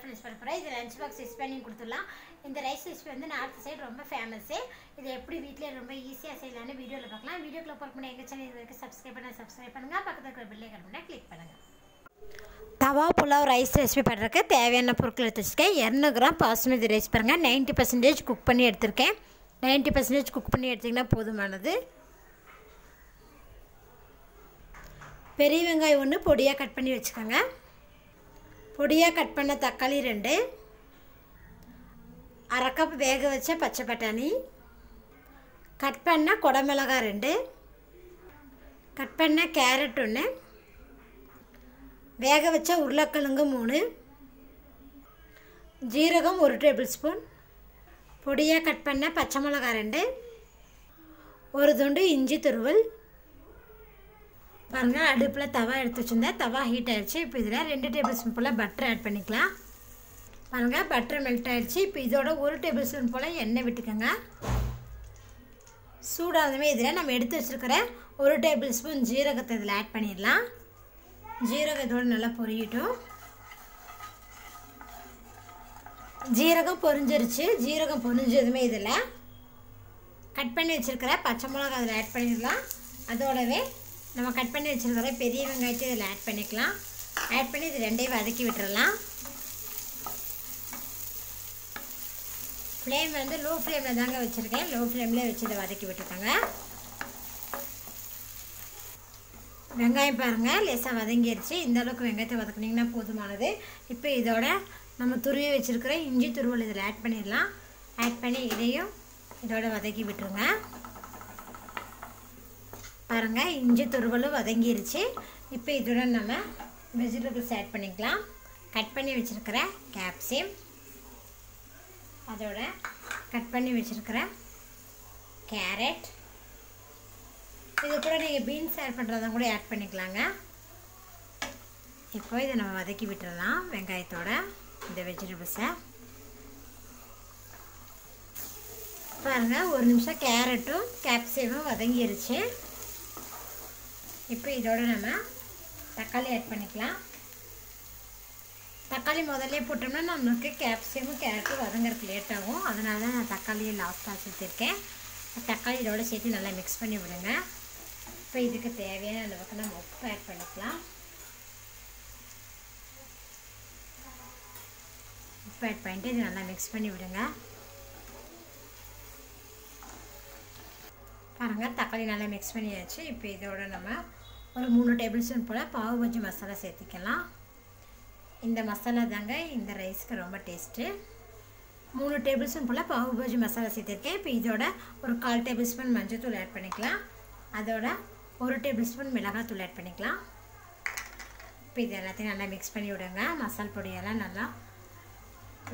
Finish பண்ண போகிறேன். இது லஞ்ச் பாக்ஸ் யூஸ் பண்ணி கொடுத்துடலாம். இந்த ரைஸ் ரெசிபி வந்து நார்த் சைடு ரொம்ப ஃபேமஸ்ஸு. இது எப்படி வீட்டிலே ரொம்ப ஈஸியாக செய்யலான்னு வீடியோவில் பார்க்கலாம். வீடியோக்குள்ள பார்க்க முடியும். எங்கள் சேனல் இது வரைக்கும் சப்ஸ்கிரைப் பண்ணுங்கள். பக்கத்தில் இருக்கிற பெல் ஐகான் பண்ணால் கிளிக் பண்ணுங்கள். தவா புலாவ் ரைஸ் ரெசிபி பண்ணுறதுக்கு தேவையான பொருட்கள் எடுத்து வச்சுருக்கேன். 200 கிராம் பாஸ்மதி ரைஸ் பாருங்கள். 90% குக் பண்ணி எடுத்திருக்கேன். 90% குக் பண்ணி எடுத்திங்கன்னா போதுமானது. பெரிய வெங்காயம் 1 பொடியாக கட் பண்ணி வச்சுக்கோங்க. பொடியாக கட் பண்ண தக்காளி 2, அரை கப் வேக வச்ச பச்சை பட்டாணி, கட் பண்ண குடமிளகாய் 2, கட் பண்ண கேரட் 1, வேக வச்ச உருளைக்கிழங்கு 3, ஜீரகம் 1 டேபிள் ஸ்பூன், பொடியாக கட் பண்ண பச்சை மிளகாய் 2, ஒரு துண்டு இஞ்சி துருவல். பாருங்கள், அடுப்பில் தவா எடுத்து வச்சுருந்தேன். தவா ஹீட் ஆகிடுச்சு. இப்போ இதில் 2 டேபிள் ஸ்பூன் போல் பட்டர் ஆட் பண்ணிக்கலாம். பாருங்கள், பட்டர் மெல்ட் ஆகிடுச்சு. இப்போ இதோட 1 டேபிள் ஸ்பூன் போல் எண்ணெய் விட்டுக்கோங்க. சூடானதுமே இதில் நம்ம எடுத்து வச்சுருக்கிற 1 டேபிள் ஸ்பூன் ஜீரகத்தை இதில் ஆட் பண்ணிடலாம். ஜீரகம் இதோடு நல்லா பொரியட்டும். ஜீரகம் பொரிஞ்சிருச்சு. ஜீரகம் பொரிஞ்சதுமே இதில் கட் பண்ணி வச்சுருக்கிற பச்சை மிளகாய் அதில் ஆட் பண்ணிடலாம். அதோடவே நம்ம கட் பண்ணி வச்சுருக்கிற பெரிய வெங்காயத்தை இதில் ஆட் பண்ணிக்கலாம். ஆட் பண்ணி இது ரெண்டையும் வதக்கி விட்டுறலாம். ஃப்ளேம் வந்து லோ ஃப்ளேமில் தாங்க வச்சுருக்கேன். லோ ஃப்ளேமில் வச்சு இதை வதக்கி விட்டுருக்காங்க. வெங்காயம் பாருங்கள் லேசாக வதங்கிடுச்சு. இந்த அளவுக்கு வெங்காயத்தை வதக்குனிங்கன்னா போதுமானது. இப்போ இதோட நம்ம துருவி வச்சுருக்கிற இஞ்சி துருவல் இதில் ஆட் பண்ணிடலாம். ஆட் பண்ணி இதையும் இதோட வதக்கி விட்டுருங்க. பாருங்கள், இஞ்சி துருவலும் வதங்கிருச்சு. இப்போ இதோட நம்ம வெஜிடபிள்ஸ் ஆட் பண்ணிக்கலாம். கட் பண்ணி வச்சுருக்கிற கேப்சிகம், அதோட கட் பண்ணி வச்சுருக்கிற கேரட், இது கூட நீங்கள் பீன்ஸ் ஆட் பண்ணுறதா கூட ஆட் பண்ணிக்கலாங்க. இப்போ இதை நம்ம வதக்கி விட்டுடலாம். வெங்காயத்தோட இந்த வெஜிடபிள்ஸை பாருங்கள், 1 நிமிஷம் கேரட்டும் கேப்சிகமும் வதங்கிருச்சு. இப்போ இதோட நம்ம தக்காளி ஆட் பண்ணிக்கலாம். தக்காளி முதல்ல போட்டோம்னா நம்மளுக்கு கேப்சிகமும் கேரட்டும் வதங்கிறதுக்கு லேட் ஆகும். அதனால தான் நான் தக்காளியை லாஸ்ட்டாக சேர்த்துருக்கேன். தக்காளி இதோட சேர்த்து நல்லா மிக்ஸ் பண்ணி விடுங்க. இப்போ இதுக்கு தேவையான அளவுக்கு நம்ம உப்பு ஆட் பண்ணிக்கலாம். உப்பு ஆட் பண்ணிட்டு இது நல்லா மிக்ஸ் பண்ணி விடுங்க. பாருங்கள், தக்காளி நல்லா மிக்ஸ் பண்ணியாச்சு. இப்போ இதோட நம்ம ஒரு 3 டேபிள் ஸ்பூன் போல் பாவு பஜ்ஜி மசாலா சேர்த்திக்கலாம். இந்த மசாலா தாங்க இந்த ரைஸ்க்கு ரொம்ப டேஸ்ட்டு. 3 டேபிள் ஸ்பூன் போல் பாவு பஜ்ஜி மசாலா சேர்த்துருக்கேன். இப்போ இதோட ஒரு 1/4 டேபிள் ஸ்பூன் மஞ்சள் தூள் ஆட் பண்ணிக்கலாம். அதோட 1 டேபிள் ஸ்பூன் மிளகாய் தூள் ஆட் பண்ணிக்கலாம். இப்போ இது எல்லாத்தையும் நல்லா மிக்ஸ் பண்ணி விடுங்க. மசால் பொடியெல்லாம் நல்லா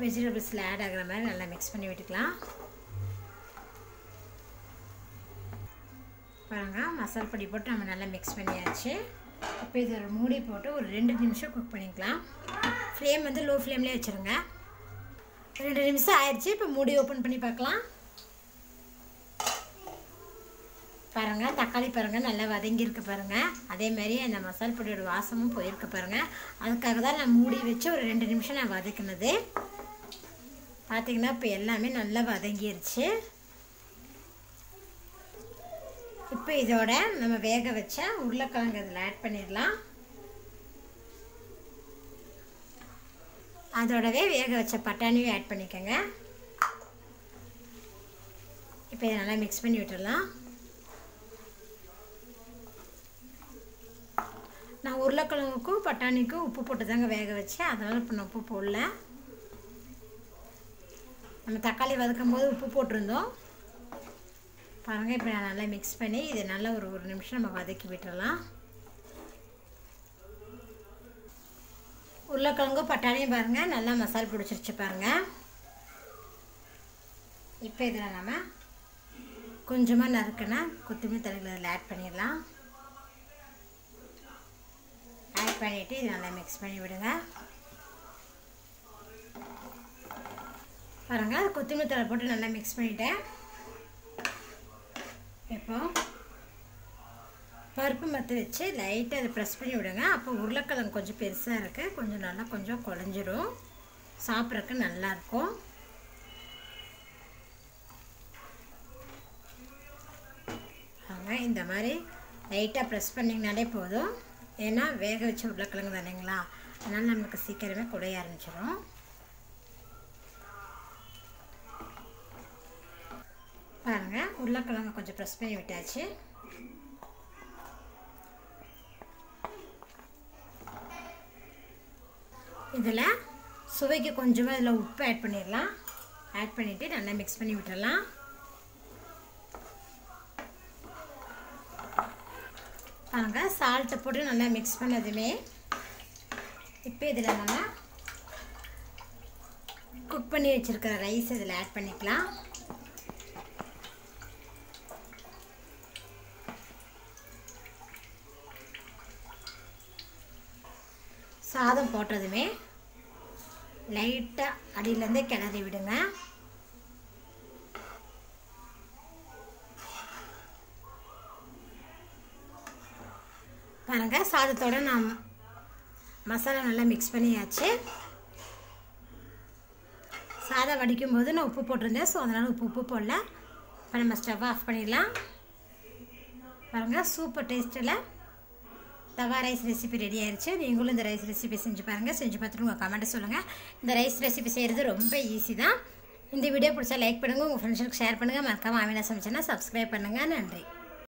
வெஜிடபிள்ஸில் ஆட் ஆகிற மாதிரி நல்லா மிக்ஸ் பண்ணி விட்டுக்கலாம். பாருங்கள், மசால் பொடி போட்டு நம்ம நல்லா மிக்ஸ் பண்ணியாச்சு. இப்போ இது ஒரு மூடி போட்டு ஒரு 2 நிமிஷம் குக் பண்ணிக்கலாம். ஃப்ளேம் வந்து லோ ஃப்ளேம்லேயே வச்சுருங்க. 2 நிமிஷம் ஆயிடுச்சு. இப்போ மூடி ஓப்பன் பண்ணி பார்க்கலாம். பாருங்கள், தக்காளி பாருங்கள் நல்லா வதங்கியிருக்கு பாருங்கள். அதேமாதிரி அந்த மசால் பொடியோட வாசமும் போயிருக்கு பாருங்கள். அதுக்காக தான் நான் மூடி வச்சு ஒரு 2 நிமிஷம் நான் வதக்கினது. பார்த்திங்கன்னா இப்போ எல்லாமே நல்லா வதங்கிருச்சு. இப்போ இதோட நம்ம வேக வச்ச உருளைக்கிழங்கு இதில் ஆட் பண்ணிடலாம். அதோடவே வேக வச்ச பட்டாணியும் ஆட் பண்ணிக்கோங்க. இப்போ இதை நல்லா மிக்ஸ் பண்ணி விட்டுடலாம். நான் உருளைக்கிழங்குக்கும் பட்டாணிக்கும் உப்பு போட்டு தாங்க வேக வச்சேன். அதனால் இப்போ நான் உப்பு போடல. நம்ம தக்காளி வதக்கும் போது உப்பு போட்டிருந்தோம். பாருங்கள், இப்போ நான் நல்லா மிக்ஸ் பண்ணி இதை நல்லா ஒரு 1 நிமிஷம் நம்ம வதக்கி விட்டுடலாம். உருளைக்கிழங்கு பட்டாணியும் பாருங்கள் நல்லா மசால் பிடிச்சிருச்சு பாருங்கள். இப்போ இதில் நம்ம கொஞ்சமாக நறுக்குனா கொத்தமல்லி தழைகளை இதில் ஆட் பண்ணிடலாம். ஆட் பண்ணிவிட்டு இதை நல்லா மிக்ஸ் பண்ணி விடுங்க. பாருங்கள், கொத்தமல்லி தழை போட்டு நல்லா மிக்ஸ் பண்ணிவிட்டேன். இப்போ பருப்பு மத்து வச்சு லைட்டாக அதை ப்ரெஸ் பண்ணி விடுங்க. அப்போ உருளைக்கிழங்கு கொஞ்சம் பெருசாக இருக்குது, கொஞ்சம் நல்லா கொஞ்சம் குழஞ்சிரும். சாப்பிட்றதுக்கு நல்லாயிருக்கும். இந்த மாதிரி லைட்டாக ப்ரெஸ் பண்ணிங்கனாலே போதும். ஏன்னா வேக வச்ச உருளைக்கிழங்கு தானேங்களா, அதனால் நமக்கு சீக்கிரமே குடைய ஆரம்பிச்சிடும். பாருங்கள், உருளைக்கிழங்கு கொஞ்சம் ப்ரெஸ் பண்ணி விட்டாச்சு. இதில் சுவைக்கு கொஞ்சமாக இதில் உப்பு ஆட் பண்ணிடலாம். ஆட் பண்ணிவிட்டு நல்லா மிக்ஸ் பண்ணி விட்டுடலாம். பாருங்க, சால்ட்டை போட்டு நல்லா மிக்ஸ் பண்ணதுமே இப்போ இதில் நம்ம குக் பண்ணி வச்சுருக்கிற ரைஸ் இதில் ஆட் பண்ணிக்கலாம். சாதம் போட்டதுமே லைட்டாக அடியிலேருந்து கிளறி விடுங்க. பாருங்கள், சாதத்தோடு நான் மசாலா நல்லா மிக்ஸ் பண்ணியாச்சு. சாதம் வடிக்கும் போது நான் உப்பு போட்டிருந்தேன், ஸோ அதனால் உப்பு போடல. இப்போ நம்ம ஸ்டவ் ஆஃப் பண்ணிடலாம். பாருங்கள், சூப்பர் டேஸ்ட்டில் தவா ரைஸ் ரெசிபி ரெடி ஆயிடுச்சு. நீங்களும் இந்த ரைஸ் ரெசிபி செஞ்சு பாருங்கள். செஞ்சு பார்த்துட்டு உங்கள் கமெண்ட்டை சொல்லுங்கள். இந்த ரைஸ் ரெசிபி செய்கிறது ரொம்ப ஈஸி தான். இந்த வீடியோ பிடிச்சா லைக் பண்ணுங்கள், உங்கள் ஃப்ரெண்ட்ஸுக்கு ஷேர் பண்ணுங்கள். மறக்காமல் ஆமினா சமைச்சேன்னா சப்ஸ்கிரைப் பண்ணுங்கள். நன்றி.